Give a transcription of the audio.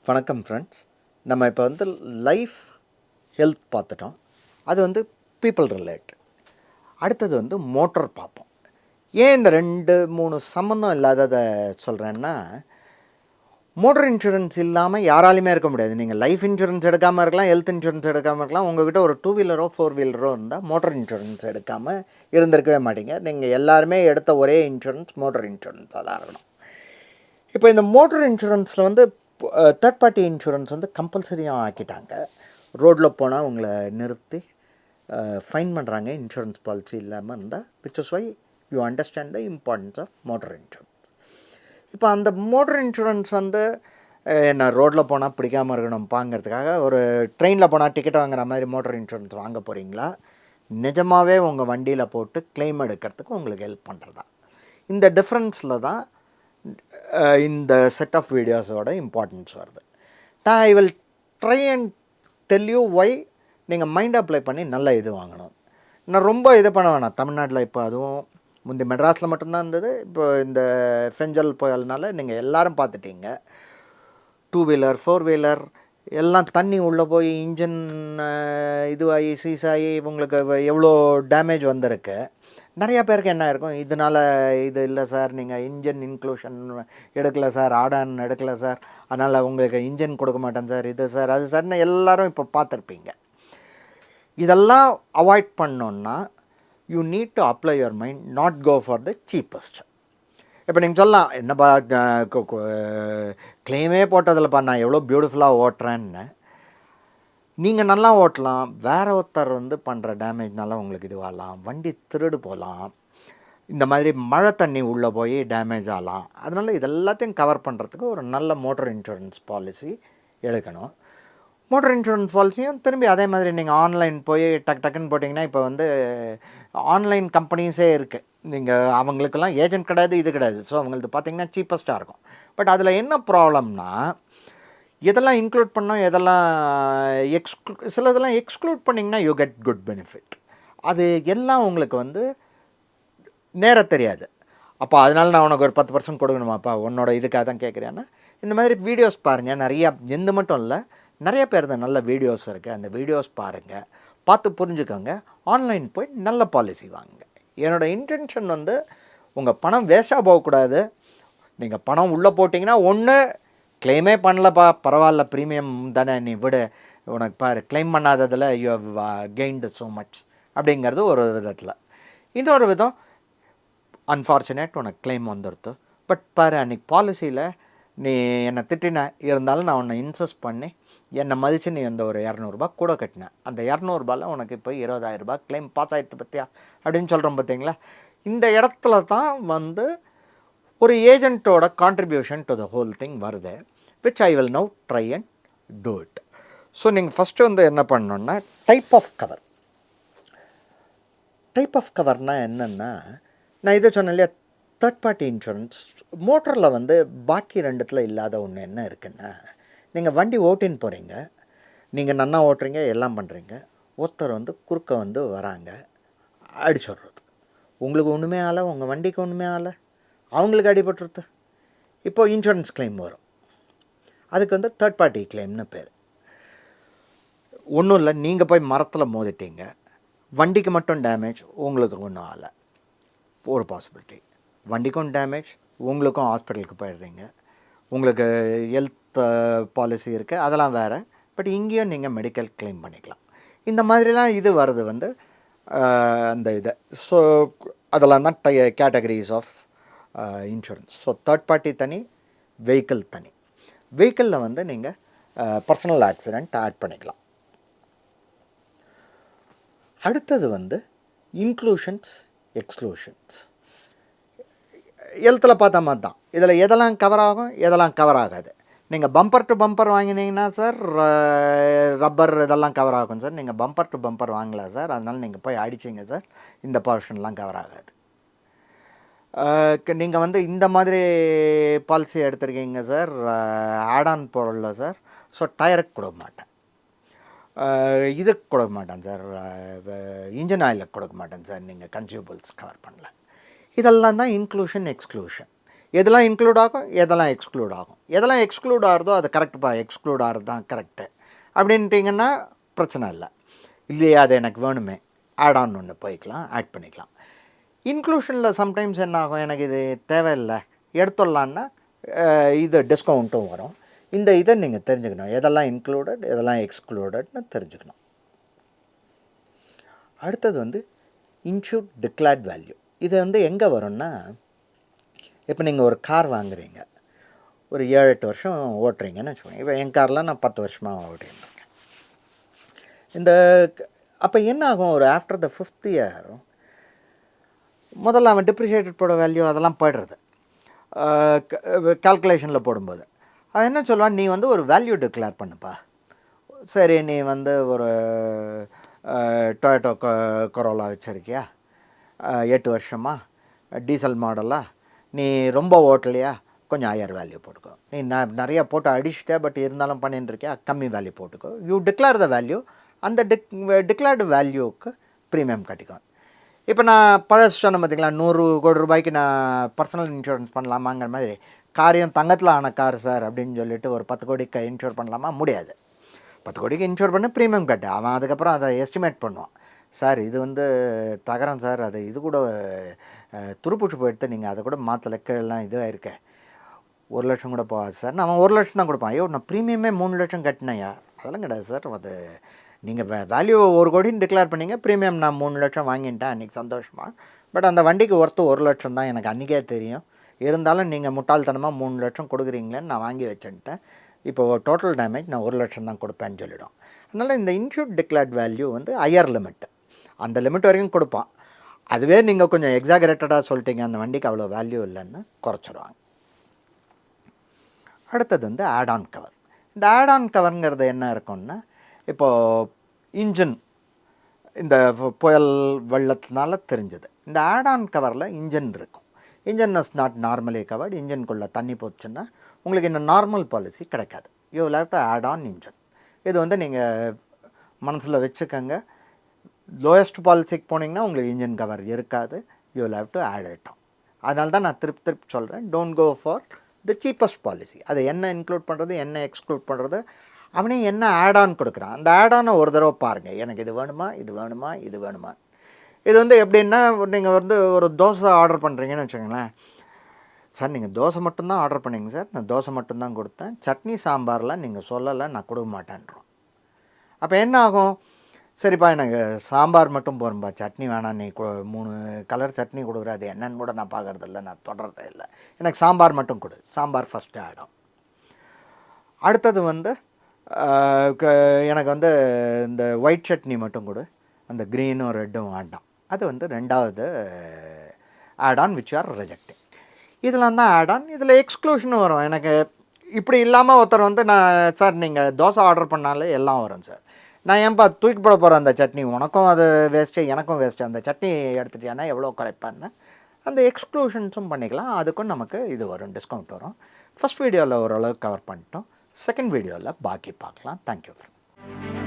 வணக்கம் ஃப்ரெண்ட்ஸ். நம்ம இப்போ வந்து லைஃப் ஹெல்த் பார்த்துட்டோம். அது வந்து பீப்புள் ரிலேட்டட். அடுத்தது வந்து மோட்டர் பார்ப்போம். ஏன் இந்த 2-3 சம்மந்தம் இல்லாததை சொல்கிறேன்னா, மோட்டர் இன்சூரன்ஸ் இல்லாமல் யாராலையுமே இருக்க முடியாது. நீங்கள் லைஃப் இன்சூரன்ஸ் எடுக்காமல் இருக்கலாம், ஹெல்த் இன்சூரன்ஸ் எடுக்காமல் இருக்கலாம். உங்கள்கிட்ட ஒரு 2 வீலரோ 4 வீலரோ இருந்தால் மோட்டர் இன்சூரன்ஸ் எடுக்காமல் இருந்திருக்கவே மாட்டீங்க. நீங்கள் எல்லாருமே எடுத்த ஒரே இன்சூரன்ஸ் மோட்டர் இன்சூரன்ஸாக தான் இருக்கணும். இப்போ இந்த மோட்டர் இன்சூரன்ஸில் வந்து தேர்ட் பார்ட்டி இன்சூரன்ஸ் வந்து கம்பல்சரியாக ஆக்கிட்டாங்க. ரோட்டில் போனால் உங்களை நிறுத்தி ஃபைன் பண்ணுறாங்க இன்சூரன்ஸ் பாலிசி இல்லாமல் இருந்தால். Which is why you understand the importance of motor insurance. இப்போ அந்த மோட்டர் இன்சூரன்ஸ் வந்து என்ன ரோட்டில் போனால் பிடிக்காமல் இருக்கணும்ப்பாங்கிறதுக்காக, ஒரு ட்ரெயினில் போனால் டிக்கெட் வாங்குற மாதிரி மோட்டர் இன்சூரன்ஸ் வாங்க போகிறீங்களா, நிஜமாகவே உங்கள் வண்டியில் போட்டு கிளைம் எடுக்கிறதுக்கு உங்களுக்கு ஹெல்ப் பண்ணுறதா? இந்த டிஃப்ரென்ஸில் தான் இந்த செட் ஆஃப் வீடியோஸோட இம்பார்ட்டன்ஸ் வருது. நான் I will try and tell you why நீங்கள் மைண்ட் அப்ளை பண்ணி நல்ல இது வாங்கணும். நான் ரொம்ப இது பண்ண வேணாம். தமிழ்நாட்டில் இப்போ அதுவும் முந்தி மெட்ராஸில் மட்டும்தான் இருந்தது. இப்போ இந்த ஃபெஞ்சல் புயல்னால நீங்கள் எல்லோரும் பார்த்துட்டீங்க. 2 வீலர் 4 வீலர் எல்லாம் தண்ணி உள்ளே போய் இன்ஜின் இதுவாகி சீஸாகி உங்களுக்கு எவ்வளோ டேமேஜ் வந்திருக்கு. நிறையா பேருக்கு என்ன இருக்கும், இதனால் இது இல்லை சார், நீங்கள் இன்ஜின் இன்க்ளூஷன் எடுக்கலை சார், ஆடான் எடுக்கலை சார், அதனால் உங்களுக்கு இன்ஜின் கொடுக்க மாட்டேன் சார், இது சார் அது சார்னு எல்லோரும் இப்போ பார்த்துருப்பீங்க. இதெல்லாம் அவாய்ட் பண்ணோன்னா you need to apply your mind, not go for the cheapest. இப்போ நீங்கள் சொல்லலாம், என்னப்பா கிளைமே போட்டதில்ப்பா, நான் எவ்வளோ பியூட்டிஃபுல்லாக ஓட்டுறேன்னு. நீங்கள் நல்லா ஓட்டலாம், வேறு ஒருத்தர் வந்து பண்ணுற டேமேஜ்னால உங்களுக்கு இதுவாகலாம், வண்டி திருடு போகலாம், இந்த மாதிரி மழை தண்ணி உள்ளே போய் டேமேஜ் ஆகலாம். அதனால் இதெல்லாத்தையும் கவர் பண்ணுறதுக்கு ஒரு நல்ல மோட்டர் இன்சூரன்ஸ் பாலிசி எடுக்கணும். மோட்டர் இன்சூரன்ஸ் பாலிசியும் திரும்பி அதே மாதிரி நீங்கள் ஆன்லைன் போய் டக்குன்னு போட்டிங்கன்னா, இப்போ வந்து ஆன்லைன் கம்பெனிஸே இருக்குது. நீங்கள் அவங்களுக்கெல்லாம் ஏஜென்ட் கிடையாது, இது கிடையாது. ஸோ அவங்களுக்கு பார்த்திங்கன்னா சீப்பஸ்ட்டாக இருக்கும். பட் அதில் என்ன ப்ராப்ளம்னா, எதெல்லாம் இன்க்ளூட் பண்ணோம், எதெல்லாம் சிலதெல்லாம் எக்ஸ்க்ளூட் பண்ணிங்கன்னா யூ கெட் குட் பெனிஃபிட். அது எல்லாம் உங்களுக்கு வந்து நேர தெரியாது. அப்போ அதனால் நான் உனக்கு ஒரு 10% கொடுக்கணுமாப்பா, உன்னோட இதுக்காக தான் கேட்குறேன்னா, இந்த மாதிரி வீடியோஸ் பாருங்கள். நிறையா எந்த மட்டும் இல்லை, நிறைய பேர் தான் நல்ல வீடியோஸ் இருக்குது. அந்த வீடியோஸ் பாருங்கள், பார்த்து புரிஞ்சுக்கோங்க. ஆன்லைன் போய் நல்ல பாலிசி வாங்குங்க. என்னோடய இன்டென்ஷன் வந்து உங்கள் பணம் வேஸ்ட்டாக போகக்கூடாது. நீங்கள் பணம் உள்ளே போட்டிங்கன்னா, ஒன்று கிளைமே பண்ணலப்பா, பரவாயில்ல, ப்ரீமியம் தானே, நீ விடு, உனக்கு பாரு கிளைம் பண்ணாததில் you have gained so much அப்படிங்கிறது ஒரு விதத்தில். இன்னொரு விதம், அன்ஃபார்ச்சுனேட் உனக்கு கிளைம் வந்துடுது. பட் பாரு, அன்றைக்கி பாலிசியில் நீ என்னை திட்டின, இருந்தாலும் நான் உன்னை இன்சஸ்ட் பண்ணி என்னை மதித்து நீ அந்த ஒரு 200 கூட கட்டினேன். அந்த 200 உனக்கு இப்போ 20,000 கிளைம் பாஸ் ஆகிடுது பற்றியா அப்படின்னு சொல்கிறோம். பார்த்தீங்களா, இந்த இடத்துல தான் வந்து ஒரு ஏஜென்ட்டோட contribution to the whole thing வருது, which I will now try and do it. So நீங்கள் ஃபஸ்ட்டு வந்து என்ன பண்ணணுன்னா, type of cover. Type of கவர்னால் என்னென்னா, நான் இதை சொன்னேன் இல்லையா, தேர்ட் பார்ட்டி இன்சூரன்ஸ். மோட்டரில் வந்து பாக்கி ரெண்டுத்தில் இல்லாத ஒன்று என்ன இருக்குன்னா, நீங்கள் வண்டி ஓட்டின்னு போகிறீங்க, நீங்கள் நன்னா ஓட்டுறீங்க, எல்லாம் பண்ணுறீங்க, ஒருத்தர் வந்து குறுக்க வந்து வராங்க, அடிச்சுடுறது. உங்களுக்கு ஒன்றுமே ஆகலை, உங்கள் வண்டிக்கு ஒன்றுமே ஆகலை, அவங்களுக்கு அடிபட்டுருது. இப்போது இன்சூரன்ஸ் கிளைம் வரும். அதுக்கு வந்து தேர்ட் பார்ட்டி கிளைம்னு பேர். ஒன்றும் இல்லை, நீங்கள் போய் மரத்தில் மோதிட்டீங்க, வண்டிக்கு மட்டும் டேமேஜ், உங்களுக்கு ஒன்றும் ஆகலை, ஒரு பாசிபிலிட்டி. வண்டிக்கும் டேமேஜ், உங்களுக்கும் ஹாஸ்பிட்டலுக்கு போயிடுறீங்க, உங்களுக்கு ஹெல்த் பாலிசி இருக்குது, அதெல்லாம் வேறு. பட் இங்கேயும் நீங்கள் மெடிக்கல் கிளைம் பண்ணிக்கலாம். இந்த மாதிரிலாம் இது வருது வந்து அந்த இதை. ஸோ அதெல்லாம் தான் categories of insurance. So third party தனி, வெஹிக்கிள் தனி. வெஹிக்கிளில் வந்து நீங்கள் பர்சனல் ஆக்சிடெண்ட் ஆட் பண்ணிக்கலாம். அடுத்தது வந்து இன்க்ளூஷன்ஸ், எக்ஸ்க்ளூஷன்ஸ். ஹெல்த்தில் பார்த்த மாதிரி தான். இதில் எதெல்லாம் கவர் ஆகும், எதெல்லாம் கவர் ஆகாது. நீங்கள் பம்பர் டு பம்பர் வாங்கினீங்கன்னா சார், ரப்பர் இதெல்லாம் கவர் ஆகும் சார். நீங்கள் பம்பர் டு பம்பர் வாங்கல சார், அதனால் நீங்கள் போய் அடிச்சிங்க சார், இந்த போர்ஷன்லாம் கவர் ஆகாது. நீங்கள் வந்து இந்த மாதிரி பாலிசி எடுத்துருக்கீங்க சார், ஆடான் பொருளில் சார், ஸோ டயருக்கு கொடுக்க மாட்டேன், இதுக்கு கொடுக்க மாட்டேன் சார், இன்ஜின் ஆயிலுக்கு கொடுக்க மாட்டேன் சார், நீங்கள் கன்சியூபிள்ஸ் கவர் பண்ணல. இதெல்லாம் தான் இன்க்ளூஷன், எக்ஸ்க்ளூஷன். எதெல்லாம் இன்க்ளூட் ஆகும், எதெல்லாம் எக்ஸ்க்ளூட் ஆகும். எதெல்லாம் எக்ஸ்க்ளூட் ஆகிறதோ அது கரெக்டுப்பா, எக்ஸ்க்ளூட் ஆகிறது தான் கரெக்டு அப்படின்ட்டிங்கன்னா பிரச்சனை இல்லை. இல்லையா அது எனக்கு வேணுமே, ஆட் ஆன் ஒன்று போய்க்கலாம், ஆட் பண்ணிக்கலாம். இன்க்ளூஷனில் சம்டைம்ஸ் என்ன ஆகும், எனக்கு இது தேவையில்லை எடுத்துடலான்னா இது டிஸ்கவுண்ட்டும் வரும். இந்த இதை நீங்கள் தெரிஞ்சுக்கணும், எதெல்லாம் இன்க்ளூடட் எதெல்லாம் எக்ஸ்க்ளூடட்னு தெரிஞ்சுக்கணும். அடுத்தது வந்து இன்சூர்ட் டிக்ளேர்ட் வேல்யூ. இது வந்து எங்கே வரும்னா, இப்போ நீங்கள் ஒரு கார் வாங்குறீங்க, ஒரு 7-8 வருஷம் ஓட்டுறீங்கன்னு வச்சுக்கோங்க. இப்போ என் காரில் நான் 10 வருஷமாக ஓட்டிருக்கேன். இந்த அப்போ என்ன ஆகும், ஒரு ஆஃப்டர் த 5th இயர் முதல்ல அவன் டிப்ரிஷியேட்டட் போட வேல்யூ அதெல்லாம் போய்டுறது கால்குலேஷனில் போடும்போது. அவன் என்ன சொல்லுவான், நீ வந்து ஒரு வேல்யூ டிக்ளேர் பண்ணுப்பா. சரி, நீ வந்து ஒரு டொயோட்டோ கொரோலா வச்சுருக்கியா, 8 வருஷமா, டீசல் மாடலாக, நீ ரொம்ப ஓட்டலையா, கொஞ்சம் ஹையர் வேல்யூ போட்டுக்கோ. நீ நிறையா போட்டு அடிச்சிட்ட பட் இருந்தாலும் பண்ணிட்டு இருக்கியா, கம்மி வேல்யூ போட்டுக்கோ. You declare the value. அந்த டிக்ளேர்டு வேல்யூவுக்கு ப்ரீமியம் கட்டிக்கோ. இப்போ நான் பழசு சொன்ன பார்த்திங்களா, 100 கோடி ரூபாய்க்கு நான் பர்சனல் இன்சூரன்ஸ் பண்ணலாமாங்கிற மாதிரி, காரியம் தங்கத்தில் ஆன கார் சார் அப்படின்னு சொல்லிட்டு ஒரு 10 கோடிக்கு இன்சூர் பண்ணலாமா, முடியாது. 10 கோடிக்கு இன்சூர் பண்ண ப்ரீமியம் கட்டு, அவன் அதுக்கப்புறம் அதை எஸ்டிமேட் பண்ணுவான். சார் இது வந்து தகரம் சார், அது இது கூட துருப்பூச்சி போயிடுத்து, நீங்கள் அதை கூட மாற்றலை, கீழெல்லாம் இதுவாக இருக்க, 1 லட்சம் கூட போகாது சார். நான் அவன் 1 லட்சம் தான் கொடுப்பான். ஐயோ நான் ப்ரீமியமே 3 லட்சம் கட்டினேயா, அதெல்லாம் கிடையாது சார். அது நீங்கள் வேல்யூ 1 கோடின்னு டிக்ளேர் பண்ணிங்க, ப்ரீமியம் நான் 3 லட்சம் வாங்கிட்டேன் அன்றைக்கி சந்தோஷமாக. பட் அந்த வண்டிக்கு ஒர்த்து 1 லட்சம் தான், எனக்கு அன்றைக்கே தெரியும். இருந்தாலும் நீங்கள் முட்டாள்தனமாக 3 லட்சம் கொடுக்குறீங்களேன்னு நான் வாங்கி வச்சுட்டேன். இப்போ டோட்டல் டேமேஜ் நான் 1 லட்சம் தான் கொடுப்பேன்னு சொல்லிவிடும். அதனால் இந்த இன்சூர்ட் டிக்ளேர்ட் வேல்யூ வந்து ஹையர் லிமிட், அந்த லிமிட் வரைக்கும் கொடுப்பான். அதுவே நீங்கள் கொஞ்சம் எக்ஸாகரேட்டடாக சொல்லிட்டீங்க, அந்த வண்டிக்கு அவ்வளோ வேல்யூ இல்லைன்னு குறைச்சிடுவாங்க. அடுத்தது வந்து ஆட் ஆன் கவர். இந்த ஆட் ஆன் கவருங்கிறது என்ன இருக்கும்னா, இப்போது இன்ஜின் இந்த புயல் வெள்ளத்தினால தெரிஞ்சது, இந்த ஆட் ஆன் கவரில் இன்ஜின் இருக்கும். Engine is not normally covered. இன்ஜின்குள்ளே தண்ணி போச்சுன்னா உங்களுக்கு இந்த நார்மல் பாலிசி கிடைக்காது. You will have to add on engine. இது வந்து நீங்கள் மனசில் வச்சுக்கோங்க. லோயஸ்ட் பாலிசிக்கு போனீங்கன்னா உங்களுக்கு இன்ஜின் கவர் இருக்காது. You will have to add it on. அதனால தான் நான் திருப்பி சொல்கிறேன், don't go for the cheapest policy. அதை என்ன இன்க்ளூட் பண்ணுறது, என்ன எக்ஸ்க்ளூட் பண்ணுறது, அவனே என்ன ஆட் ஆன் கொடுக்குறான், அந்த ஆட் ஆனை ஒரு தடவை பாருங்கள். எனக்கு இது வேணுமா, இது வேணுமா, இது வேணுமா. இது வந்து எப்படின்னா, நீங்கள் வந்து ஒரு தோசை ஆர்டர் பண்ணுறீங்கன்னு வச்சுக்கோங்களேன். சார் நீங்கள் தோசை மட்டும்தான் ஆர்டர் பண்ணிங்க சார், நான் தோசை மட்டும்தான் கொடுத்தேன், சட்னி சாம்பார்லாம் நீங்கள் சொல்லலை, நான் கொடுக்க மாட்டேன்றோம். அப்போ என்ன ஆகும், சரிப்பா எனக்கு சாம்பார் மட்டும் போகிறேன்பா, சட்னி வேணாம், நீ 3 கலர் சட்னி கொடுக்குற, அது என்னன்னு கூட நான் பார்க்குறது இல்லை, நான் தொடர்றதே இல்லை, எனக்கு சாம்பார் மட்டும் கொடு. சாம்பார் ஃபஸ்ட்டு ஆகிடும். அடுத்தது வந்து எனக்கு வந்து இந்த ஒயிட் சட்னி மட்டும் கொடு, அந்த க்ரீனும் ரெட்டும் வேண்டாம். அது வந்து 2வது add on which are rejecting. இதெல்லாம் தான் ஆட் ஆன். இதில் எக்ஸ்க்ளூஷனும் வரும். எனக்கு இப்படி இல்லாமல் ஒருத்தர் வந்து, நான் சார் நீங்கள் தோசை ஆர்டர் பண்ணாலே எல்லாம் வரும் சார், நான் ஏன்பா தூக்கி போட போகிறேன் அந்த சட்னி, உனக்கும் அது வேஸ்ட்டு எனக்கும் வேஸ்ட்டு, அந்த சட்னி எடுத்துட்டியானா எவ்வளோ குறைப்பான்னு அந்த எக்ஸ்க்ளூஷன்ஸும் பண்ணிக்கலாம். அதுக்கும் நமக்கு இது வரும், டிஸ்கவுண்ட் வரும். ஃபஸ்ட் வீடியோவில் ஓரளவுக்கு கவர் பண்ணிட்டோம். செகண்ட் வீடியோவில் பாக்கி பார்க்கலாம். Thank you friend.